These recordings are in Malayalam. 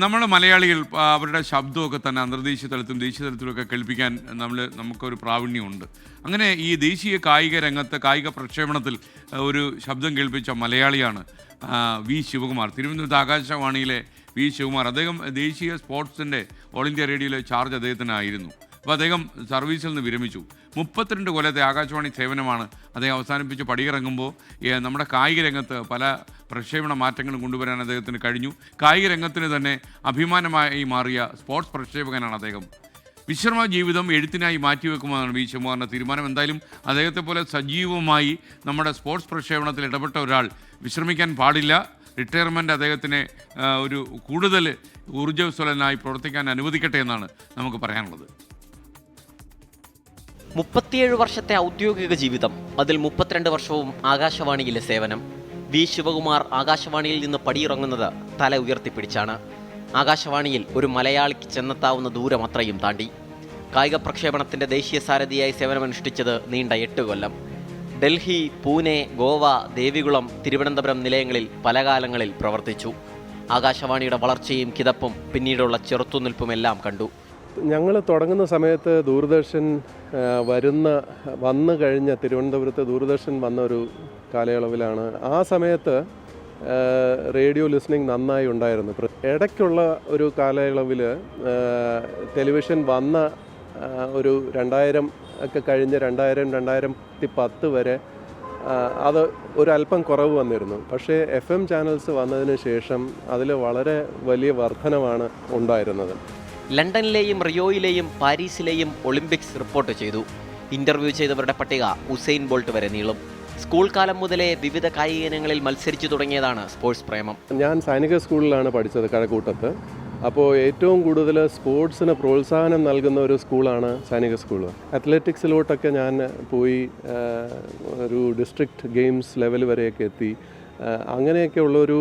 നമ്മുടെ മലയാളികൾ അവരുടെ ശബ്ദമൊക്കെ തന്നെ അന്തർദേശീയ തലത്തിലും ദേശീയ തലത്തിലുമൊക്കെ കേൾപ്പിക്കാൻ നമുക്കൊരു പ്രാവീണ്യമുണ്ട്. അങ്ങനെ ഈ ദേശീയ കായിക രംഗത്ത് കായിക പ്രക്ഷേപണത്തിൽ ഒരു ശബ്ദം കേൾപ്പിച്ച മലയാളിയാണ് വി ശിവകുമാർ. തിരുവനന്തപുരത്ത് ആകാശവാണിയിലെ വി ശിവകുമാർ. അദ്ദേഹം ദേശീയ സ്പോർട്സിൻ്റെ ഓൾ ഇന്ത്യ റേഡിയോയിലെ ചാർജ് അദ്ദേഹത്തിനായിരുന്നു. അപ്പോൾ അദ്ദേഹം സർവീസിൽ നിന്ന് വിരമിച്ചു. 32 കൊല്ലത്തെ ആകാശവാണി സേവനമാണ് അദ്ദേഹം അവസാനിപ്പിച്ച് പടിയിറങ്ങുമ്പോൾ നമ്മുടെ കായിക രംഗത്ത് പല പ്രക്ഷേപണ മാറ്റങ്ങളും കൊണ്ടുവരാൻ അദ്ദേഹത്തിന് കഴിഞ്ഞു. കായിക രംഗത്തിന് തന്നെ അഭിമാനമായി മാറിയ സ്പോർട്സ് പ്രക്ഷേപകനാണ് അദ്ദേഹം. വിശ്രമ ജീവിതം എഴുത്തിനായി മാറ്റിവെക്കുമെന്നാണ് വി ശിവകുമാറിൻ്റെ തീരുമാനം. എന്തായാലും അദ്ദേഹത്തെ പോലെ സജീവമായി നമ്മുടെ സ്പോർട്സ് പ്രക്ഷേപണത്തിൽ ഇടപെട്ട ഒരാൾ വിശ്രമിക്കാൻ പാടില്ല. റിട്ടയർമെൻറ്റ് അദ്ദേഹത്തിനെ ഒരു കൂടുതൽ ഊർജ്ജസ്വലനായി പ്രവർത്തിക്കാൻ അനുവദിക്കട്ടെ എന്നാണ് നമുക്ക് പറയാനുള്ളത്. 37 വർഷത്തെ ഔദ്യോഗിക ജീവിതം, അതിൽ 32 വർഷവും ആകാശവാണിയിലെ സേവനം. വി ശിവകുമാർ ആകാശവാണിയിൽ നിന്ന് പടിയിറങ്ങുന്നത് തല ഉയർത്തിപ്പിടിച്ചാണ്. ആകാശവാണിയിൽ ഒരു മലയാളിക്ക് ചെന്നെത്താവുന്ന ദൂരം അത്രയും താണ്ടി. കായിക പ്രക്ഷേപണത്തിൻ്റെ ദേശീയ സാരഥിയായി സേവനമനുഷ്ഠിച്ചത് നീണ്ട 8 കൊല്ലം. ഡൽഹി, പൂനെ, ഗോവ, ദേവികുളം, തിരുവനന്തപുരം നിലയങ്ങളിൽ പല കാലങ്ങളിൽ പ്രവർത്തിച്ചു. ആകാശവാണിയുടെ വളർച്ചയും കിതപ്പും പിന്നീടുള്ള ചെറുത്തുനിൽപ്പുമെല്ലാം കണ്ടു. ഞങ്ങൾ തുടങ്ങുന്ന സമയത്ത് ദൂരദർശൻ വന്നു കഴിഞ്ഞ തിരുവനന്തപുരത്ത് ദൂരദർശൻ വന്ന ഒരു കാലയളവിലാണ്. ആ സമയത്ത് റേഡിയോ ലിസണിങ് നന്നായി ഉണ്ടായിരുന്നു. ഇടയ്ക്കുള്ള ഒരു കാലയളവിൽ ടെലിവിഷൻ വന്ന ഒരു 2000 ഒക്കെ കഴിഞ്ഞ് 2010 വരെ അത് ഒരല്പം കുറവ് വന്നിരുന്നു. പക്ഷേ FM ചാനൽസ് വന്നതിന് ശേഷം അതിൽ വളരെ വലിയ വർധനമാണ് ഉണ്ടായിരുന്നത്. ലണ്ടനിലെയും റിയോയിലെയും പാരീസിലെയും ഒളിമ്പിക്സ് റിപ്പോർട്ട് ചെയ്തു. ഇന്റർവ്യൂ ചെയ്തവരുടെ പട്ടിക ഉസൈൻ ബോൾട്ട് വരെ നീളും. സ്കൂൾ കാലം മുതലേ വിവിധ കായിക ഇനങ്ങളിൽ മത്സരിച്ചു തുടങ്ങിയതാണ് സ്പോർട്സ് പ്രേമം. ഞാൻ സൈനിക സ്കൂളിലാണ് പഠിച്ചത്, കഴക്കൂട്ടത്ത്. അപ്പോൾ ഏറ്റവും കൂടുതൽ സ്പോർട്സിന് പ്രോത്സാഹനം നൽകുന്ന ഒരു സ്കൂളാണ് സൈനിക സ്കൂൾ. അത്ലറ്റിക്സിലോട്ടൊക്കെ ഞാൻ പോയി ഒരു ഡിസ്ട്രിക്ട് ഗെയിംസ് ലെവൽ വരെയൊക്കെ എത്തി. അങ്ങനെയൊക്കെയുള്ളൊരു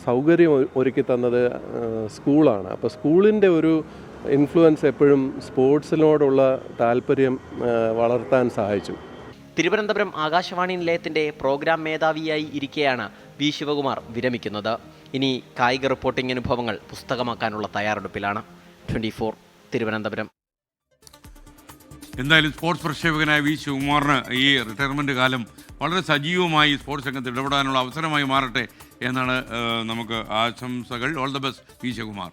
സൗകര്യം ഒരുക്കി തന്നത് സ്കൂളാണ്. അപ്പോൾ സ്കൂളിൻ്റെ ഒരു ഇൻഫ്ലുവൻസ് എപ്പോഴും സ്പോർട്സിനോടുള്ള താല്പര്യം വളർത്താൻ സഹായിച്ചു. തിരുവനന്തപുരം ആകാശവാണി നിലയത്തിൻ്റെ പ്രോഗ്രാം മേധാവിയായി ഇരിക്കെയാണ് വി ശിവകുമാർ വിരമിക്കുന്നത്. ഇനി കായിക റിപ്പോർട്ടിംഗ് അനുഭവങ്ങൾ പുസ്തകമാക്കാനുള്ള തയ്യാറെടുപ്പിലാണ്. 24 തിരുവനന്തപുരം. എന്തായാലും സ്പോർട്സ് പ്രക്ഷേപകനായ വി ശിവകുമാറിന് ഈ റിട്ടയർമെൻറ്റ് കാലം വളരെ സജീവമായി സ്പോർട്സ് രംഗത്ത് ഇടപെടാനുള്ള അവസരമായി മാറട്ടെ എന്നാണ് നമുക്ക് ആശംസകൾ. All the best V Shivakumar.